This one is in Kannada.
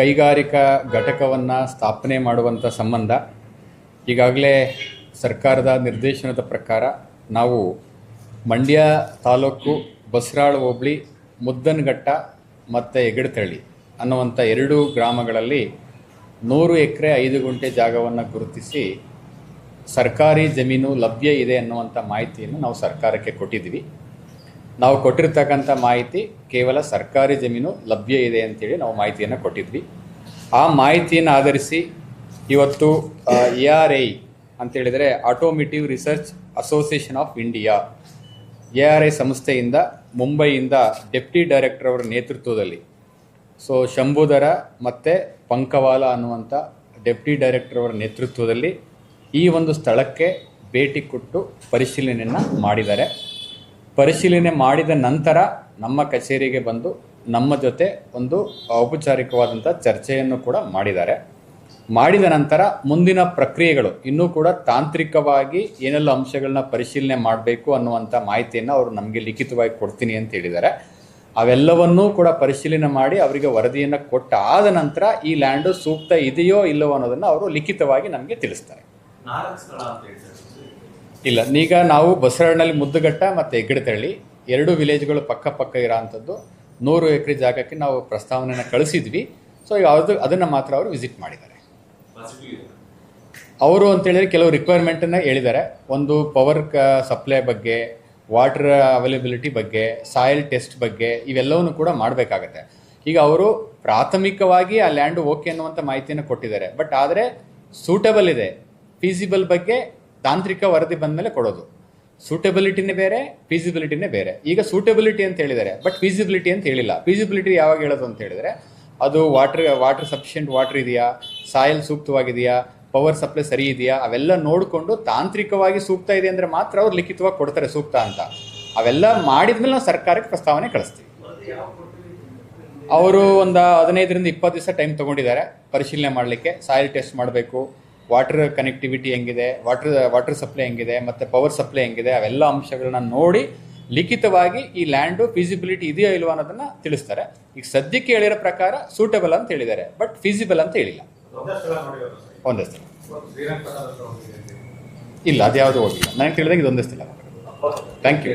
ಕೈಗಾರಿಕಾ ಘಟಕವನ್ನು ಸ್ಥಾಪನೆ ಮಾಡುವಂಥ ಸಂಬಂಧ ಈಗಾಗಲೇ ಸರ್ಕಾರದ ನಿರ್ದೇಶನದ ಪ್ರಕಾರ ನಾವು ಮಂಡ್ಯ ತಾಲೂಕು ಬಸರಾಳು ಹೋಬಳಿ ಮುದ್ದನಘಟ್ಟ ಮತ್ತು ಹೆಗಡತಳ್ಳಿ ಅನ್ನುವಂಥ 2 ಗ್ರಾಮಗಳಲ್ಲಿ 100 ಎಕರೆ 5 ಗುಂಟೆ ಜಾಗವನ್ನು ಗುರುತಿಸಿ ಸರ್ಕಾರಿ ಜಮೀನು ಲಭ್ಯ ಇದೆ ಅನ್ನುವಂಥ ಮಾಹಿತಿಯನ್ನು ನಾವು ಸರ್ಕಾರಕ್ಕೆ ಕೊಟ್ಟಿದ್ವಿ. ನಾವು ಕೊಟ್ಟಿರ್ತಕ್ಕಂಥ ಮಾಹಿತಿ ಕೇವಲ ಸರ್ಕಾರಿ ಜಮೀನು ಲಭ್ಯ ಇದೆ ಅಂತೇಳಿ ನಾವು ಮಾಹಿತಿಯನ್ನು ಕೊಟ್ಟಿದ್ವಿ. ಆ ಮಾಹಿತಿಯನ್ನು ಆಧರಿಸಿ ಇವತ್ತು ARI ಅಂತೇಳಿದರೆ automotive research association of India ARI ಸಂಸ್ಥೆಯಿಂದ ಮುಂಬೈಯಿಂದ ಡೆಪ್ಟಿ ಡೈರೆಕ್ಟರ್ ಅವರ ನೇತೃತ್ವದಲ್ಲಿ ಶಂಭುಧರ ಮತ್ತು ಪಂಕವಾಲ ಅನ್ನುವಂಥ ಡೆಪ್ಟಿ ಡೈರೆಕ್ಟರ್ ಅವರ ನೇತೃತ್ವದಲ್ಲಿ ಈ ಒಂದು ಸ್ಥಳಕ್ಕೆ ಭೇಟಿ ಕೊಟ್ಟು ಪರಿಶೀಲನೆಯನ್ನು ಮಾಡಿದ್ದಾರೆ. ಪರಿಶೀಲನೆ ಮಾಡಿದ ನಂತರ ನಮ್ಮ ಕಚೇರಿಗೆ ಬಂದು ನಮ್ಮ ಜೊತೆ ಒಂದು ಔಪಚಾರಿಕವಾದಂಥ ಚರ್ಚೆಯನ್ನು ಕೂಡ ಮಾಡಿದ್ದಾರೆ. ಮಾಡಿದ ನಂತರ ಮುಂದಿನ ಪ್ರಕ್ರಿಯೆಗಳು ಇನ್ನೂ ಕೂಡ ತಾಂತ್ರಿಕವಾಗಿ ಏನೆಲ್ಲ ಅಂಶಗಳನ್ನ ಪರಿಶೀಲನೆ ಮಾಡಬೇಕು ಅನ್ನುವಂಥ ಮಾಹಿತಿಯನ್ನು ಅವರು ನಮಗೆ ಲಿಖಿತವಾಗಿ ಕೊಡ್ತೀನಿ ಅಂತ ಹೇಳಿದ್ದಾರೆ. ಅವೆಲ್ಲವನ್ನೂ ಕೂಡ ಪರಿಶೀಲನೆ ಮಾಡಿ ಅವರಿಗೆ ವರದಿಯನ್ನು ಕೊಟ್ಟಾದ ನಂತರ ಈ ಲ್ಯಾಂಡು ಸೂಕ್ತ ಇದೆಯೋ ಇಲ್ಲವೋ ಅನ್ನೋದನ್ನು ಅವರು ಲಿಖಿತವಾಗಿ ನಮಗೆ ತಿಳಿಸ್ತಾರೆ. ಇಲ್ಲ, ಈಗ ನಾವು ಬಸರಳ್ಳಿ ಮುದ್ದಘಟ್ಟ ಮತ್ತು ಹೆಗ್ಗಡತಳ್ಳಿ 2 ವಿಲೇಜ್ಗಳು ಪಕ್ಕ ಇರೋ ಅಂಥದ್ದು 100 ಎಕರೆ ಜಾಗಕ್ಕೆ ನಾವು ಪ್ರಸ್ತಾವನೆಯನ್ನು ಕಳಿಸಿದ್ವಿ. ಅದನ್ನು ಮಾತ್ರ ಅವರು ವಿಸಿಟ್ ಮಾಡಿದ್ದಾರೆ. ಅವರು ಅಂತೇಳಿದರೆ ಕೆಲವು ರಿಕ್ವೈರ್ಮೆಂಟನ್ನು ಹೇಳಿದ್ದಾರೆ. ಒಂದು ಪವರ್ ಸಪ್ಲೈ ಬಗ್ಗೆ, ವಾಟರ್ ಅವೈಲೇಬಿಲಿಟಿ ಬಗ್ಗೆ, ಸಾಯಿಲ್ ಟೆಸ್ಟ್ ಬಗ್ಗೆ ಇವೆಲ್ಲವನ್ನೂ ಕೂಡ ಮಾಡಬೇಕಾಗತ್ತೆ. ಈಗ ಅವರು ಪ್ರಾಥಮಿಕವಾಗಿ ಆ ಲ್ಯಾಂಡು ಓಕೆ ಅನ್ನುವಂಥ ಮಾಹಿತಿಯನ್ನು ಕೊಟ್ಟಿದ್ದಾರೆ. ಬಟ್ ಆದರೆ ಸೂಟಬಲ್ ಇದೆ, ಫೀಸಿಬಲ್ ಬಗ್ಗೆ ತಾಂತ್ರಿಕ ವರದಿ ಬಂದ ಮೇಲೆ ಕೊಡೋದು. ಸೂಟಬಿಲಿಟಿನೇ ಬೇರೆ, ಫೀಸಿಬಿಲಿಟಿನೇ ಬೇರೆ. ಈಗ ಸೂಟಬಿಲಿಟಿ ಅಂತ ಹೇಳಿದ್ದಾರೆ, ಬಟ್ ಫೀಸಿಬಿಲಿಟಿ ಅಂತ ಹೇಳಿಲ್ಲ. ಫೀಸಿಬಿಲಿಟಿ ಯಾವಾಗ ಹೇಳೋದು ಅಂತ ಹೇಳಿದರೆ ಅದು ವಾಟರ್ ಸಫಿಷಿಯೆಂಟ್ ವಾಟರ್ ಇದೆಯಾ, ಸಾಯಿಲ್ ಸೂಕ್ತವಾಗಿದೆಯಾ, ಪವರ್ ಸಪ್ಲೈ ಸರಿ ಇದೆಯಾ, ಅವೆಲ್ಲ ನೋಡಿಕೊಂಡು ತಾಂತ್ರಿಕವಾಗಿ ಸೂಕ್ತ ಇದೆ ಅಂದರೆ ಮಾತ್ರ ಅವ್ರು ಲಿಖಿತವಾಗಿ ಕೊಡ್ತಾರೆ ಸೂಕ್ತ ಅಂತ. ಅವೆಲ್ಲ ಮಾಡಿದ್ಮೇಲೆ ನಾವು ಸರ್ಕಾರಕ್ಕೆ ಪ್ರಸ್ತಾವನೆ ಕಳಿಸ್ತೀವಿ. ಅವರು ಒಂದು 15ರಿಂದ 20 ದಿವಸ ಟೈಮ್ ತೊಗೊಂಡಿದ್ದಾರೆ ಪರಿಶೀಲನೆ ಮಾಡಲಿಕ್ಕೆ. ಸಾಯಿಲ್ ಟೆಸ್ಟ್ ಮಾಡಬೇಕು, ವಾಟರ್ ಕನೆಕ್ಟಿವಿಟಿ ಹೆಂಗಿದೆ, ವಾಟರ್ ಸಪ್ಲೈ ಹೆಂಗಿದೆ ಮತ್ತು ಪವರ್ ಸಪ್ಲೈ ಹೆಂಗಿದೆ, ಅವೆಲ್ಲ ಅಂಶಗಳನ್ನ ನೋಡಿ ಲಿಖಿತವಾಗಿ ಈ ಲ್ಯಾಂಡು ಫೀಸಿಬಿಲಿಟಿ ಇದೆಯೋ ಇಲ್ವೋ ಅನ್ನೋದನ್ನು ತಿಳಿಸ್ತಾರೆ. ಈಗ ಸದ್ಯಕ್ಕೆ ಹೇಳಿರೋ ಪ್ರಕಾರ ಸೂಟಬಲ್ ಅಂತ ಹೇಳಿದ್ದಾರೆ, ಬಟ್ ಫೀಸಿಬಲ್ ಅಂತ ಹೇಳಿಲ್ಲ. ಒಂದೇ ಸ್ಥಳ ಇಲ್ಲ, ಅದ್ಯಾವುದು ಹೋಗಿಲ್ಲ. ನನಗೆ ತಿಳಿದಾಗ ಇದೊಂದೇ ಸ್ಥಳ. Thank you.